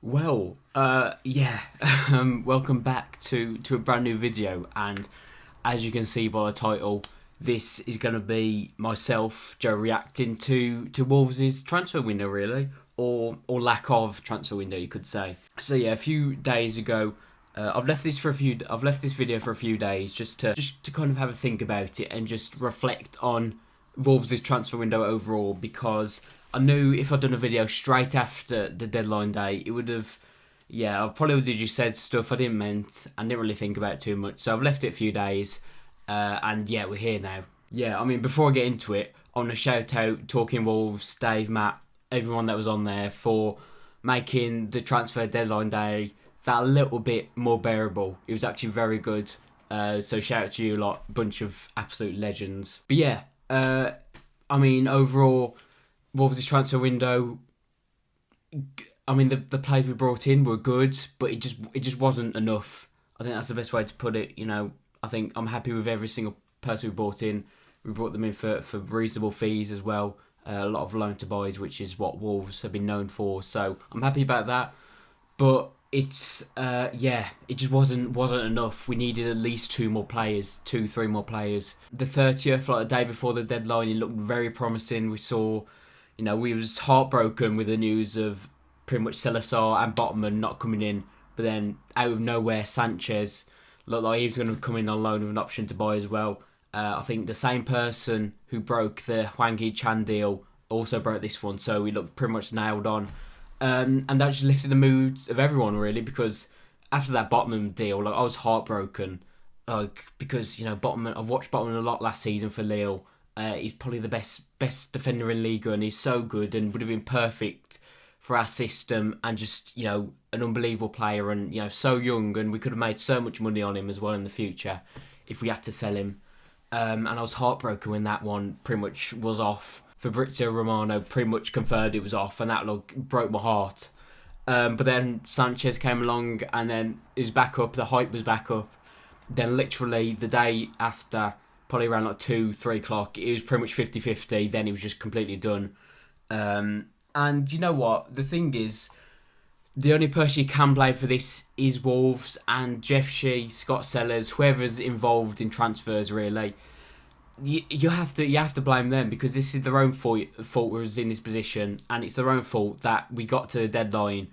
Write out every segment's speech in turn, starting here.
Yeah, welcome back to a brand new video, and as you can see by the title, this is going to be myself, Joe, reacting to Wolves' transfer window, really, or lack of transfer window, you could say. So yeah, a few days ago, I've left this video for a few days just to kind of have a think about it and just reflect on Wolves' transfer window overall, because I knew if I'd done a video straight after the deadline day, it would have, yeah, I probably would have just said stuff I didn't meant and didn't really think about it too much. So I've left it a few days, and yeah, we're here now. Yeah, I mean, before I get into it, I want to shout out Talking Wolves, Dave, Matt, everyone that was on there for making the transfer deadline day that a little bit more bearable. It was actually very good. So shout out to you lot, bunch of absolute legends. But yeah, I mean, overall, Wolves' transfer window, I mean, the players we brought in were good, but it just wasn't enough. I think that's the best way to put it. You know, I think I'm happy with every single person we brought in. We brought them in for reasonable fees as well. A lot of loan to buys, which is what Wolves have been known for. So I'm happy about that. But it's it just wasn't enough. We needed at least three more players. The 30th, like the day before the deadline, it looked very promising. We saw, you know, we was heartbroken with the news of pretty much Salazar and Botman not coming in, but then out of nowhere, Sanchez looked like he was going to come in on loan with an option to buy as well. I think the same person who broke the Hee-Chan deal also broke this one, so we looked pretty much nailed on. And that just lifted the mood of everyone, really, because after that Botman deal, like, I was heartbroken, like, because, you know, Botman, I've watched Botman a lot last season for Lille. He's probably the best defender in Liga, and he's so good and would have been perfect for our system, and just, you know, an unbelievable player, and, you know, so young, and we could have made so much money on him as well in the future if we had to sell him. And I was heartbroken when that one pretty much was off. Fabrizio Romano pretty much confirmed it was off, and that broke my heart. But then Sanchez came along, and then it was back up. The hype was back up. Then literally the day after, probably around like 2-3 o'clock, it was pretty much 50-50. Then it was just completely done. And you know what? The thing is, the only person you can blame for this is Wolves and Jeff Shee, Scott Sellers, whoever's involved in transfers, really. You have to blame them, because this is their own fault we was in this position, and it's their own fault that we got to the deadline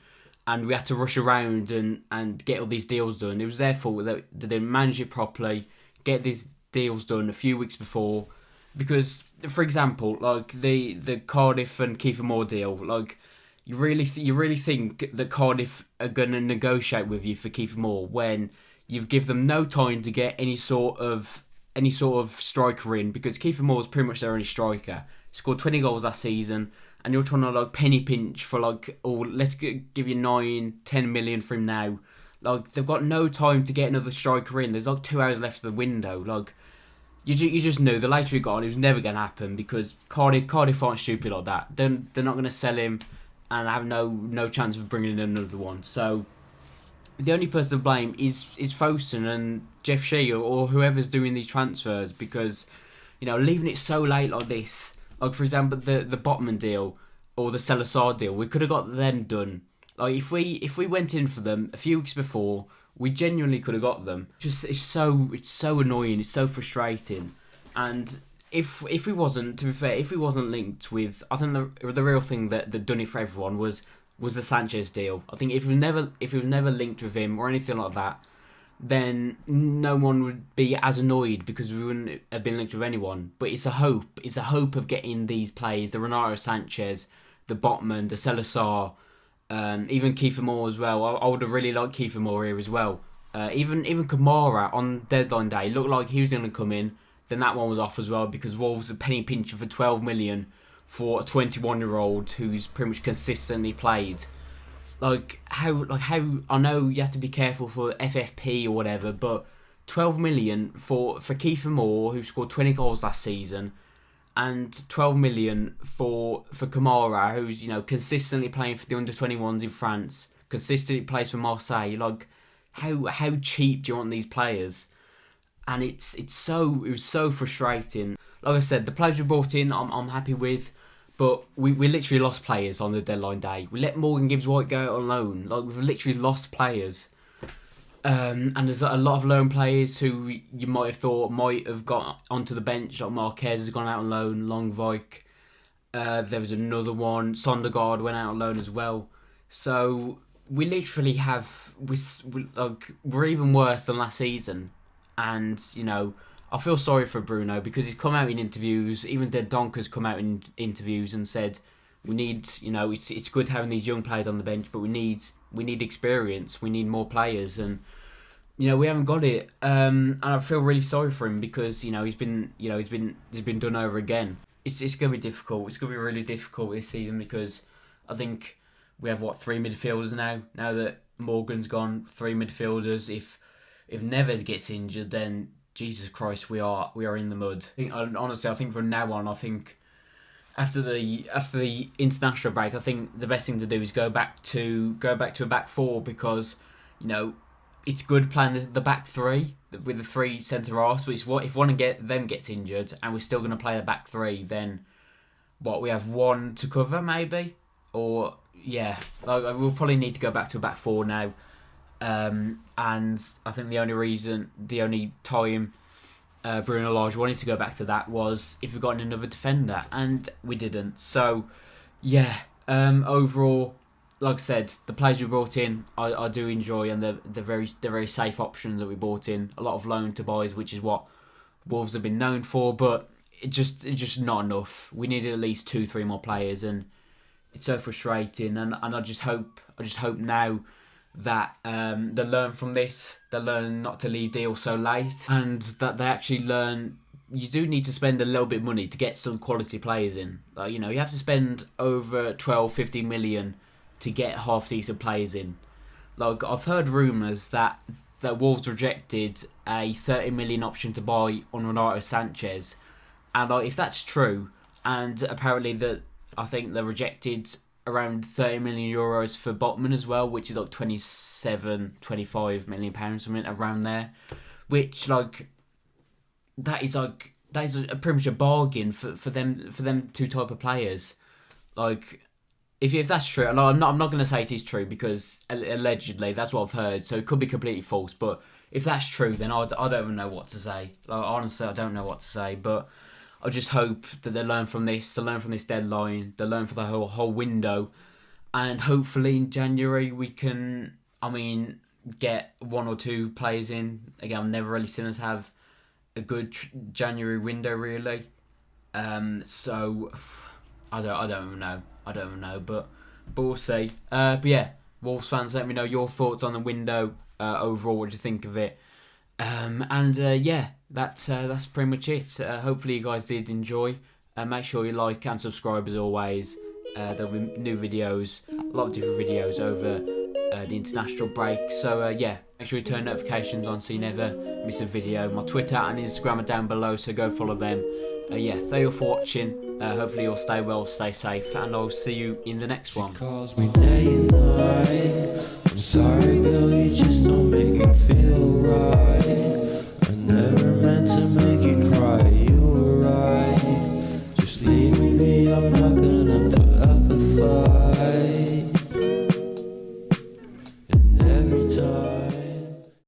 and we had to rush around and get all these deals done. It was their fault that they didn't manage it properly, get these deals done a few weeks before. Because, for example, like the Cardiff and Kiefer Moore deal, like, you really think that Cardiff are going to negotiate with you for Kiefer Moore when you've given them no time to get any sort of striker in, because Kiefer Moore is pretty much their only striker. He scored 20 goals last season, and you're trying to like penny pinch for like, oh, let's give you 9-10 million for him now. Like, they've got no time to get another striker in. There's like 2 hours left of the window. Like, you just knew the later he got on, it was never going to happen, because Cardiff aren't stupid like that. They're not going to sell him and have no chance of bringing in another one. So the only person to blame is Fosun and Jeff Shee, or whoever's doing these transfers, because, you know, leaving it so late like this, like, for example, the Botman deal or the Salazar deal, we could have got them done. Like, if we went in for them a few weeks before, we genuinely could have got them. Just it's so annoying, it's so frustrating. And if we wasn't, to be fair, if we wasn't linked with, I think the real thing that done it for everyone was the Sanchez deal. I think if we was never linked with him or anything like that, then no one would be as annoyed, because we wouldn't have been linked with anyone. But it's a hope. It's a hope of getting these players, the Renato Sanchez, the Botman, the Salazar, even Kiefer Moore as well. I would have really liked Kiefer Moore here as well. Even Kamara on deadline day looked like he was going to come in. Then that one was off as well, because Wolves are penny pinching for 12 million for a 21-year-old who's pretty much consistently played. Like how I know you have to be careful for FFP or whatever, but 12 million for Kiefer Moore, who scored 20 goals last season, and 12 million for Kamara, who's, you know, consistently playing for the under-21s in France, consistently plays for Marseille. Like, how cheap do you want these players? And it was so frustrating. Like I said, the players we brought in, I'm happy with, But we literally lost players on the deadline day. We let Morgan Gibbs-White go out on loan. Like, we've literally lost players. And there's a lot of loan players who you might have thought might have got onto the bench. Like Marquez has gone out on loan, Longvik. There was another one. Sondergaard went out on loan as well. So we literally have... We're even worse than last season. And, you know, I feel sorry for Bruno because he's come out in interviews. Even Dead Donker's come out in interviews and said, we need, you know, it's good having these young players on the bench, but we need experience. We need more players. And, you know, we haven't got it. And I feel really sorry for him because, you know, he's been done over again. It's going to be difficult. It's going to be really difficult this season because I think we have, 3 midfielders now? Now that Morgan's gone, 3 midfielders. If Neves gets injured, then Jesus Christ, we are in the mud. Honestly, I think from now on, I think after the international break, I think the best thing to do is go back to a back 4 because, you know, it's good playing the back 3 with the 3 centre halves. But if one of them gets injured and we're still going to play the back 3, then we have 1 to cover maybe, or yeah, we'll probably need to go back to a back 4 now. And I think the only time Bruno Lage wanted to go back to that was if we got another defender, and we didn't. So yeah, overall, like I said, the players we brought in, I do enjoy, and the very safe options that we brought in. A lot of loan to buys, which is what Wolves have been known for, but it's just not enough. We needed at least 2-3 more players, and it's so frustrating. And I just hope now that they learn from this. They learn not to leave deals so late, and that they actually learn. You do need to spend a little bit of money to get some quality players in. Like, you know, you have to spend over 12-15 million to get half decent players in. Like, I've heard rumours that Wolves rejected a 30 million option to buy on Renato Sanchez, and if that's true, and apparently I think they rejected around 30 million euros for Botman as well, which is like 25 million pounds, something around there, which that is pretty much a bargain for them 2 type of players. Like, if that's true, and I'm not going to say it is true because allegedly that's what I've heard, so it could be completely false. But if that's true, then I don't even know what to say. Like, honestly, I don't know what to say. But I just hope that they learn from this. They learn from this deadline. They learn for the whole window, and hopefully in January we can, get 1 or 2 players in. Again, I've never really seen us have a good January window really. So I don't even know, but we'll see. But yeah, Wolves fans, let me know your thoughts on the window overall. What do you think of it? Yeah, that's pretty much it. Hopefully you guys did enjoy. Make sure you like and subscribe as always. There'll be new videos, a lot of different videos over the international break. So yeah, make sure you turn notifications on so you never miss a video. My Twitter and Instagram are down below, so go follow them. Yeah, thank you for watching. Hopefully you'll stay well, stay safe, and I'll see you in the next one. She calls me day and night. I'm sorry, girl, you just don't make me feel right.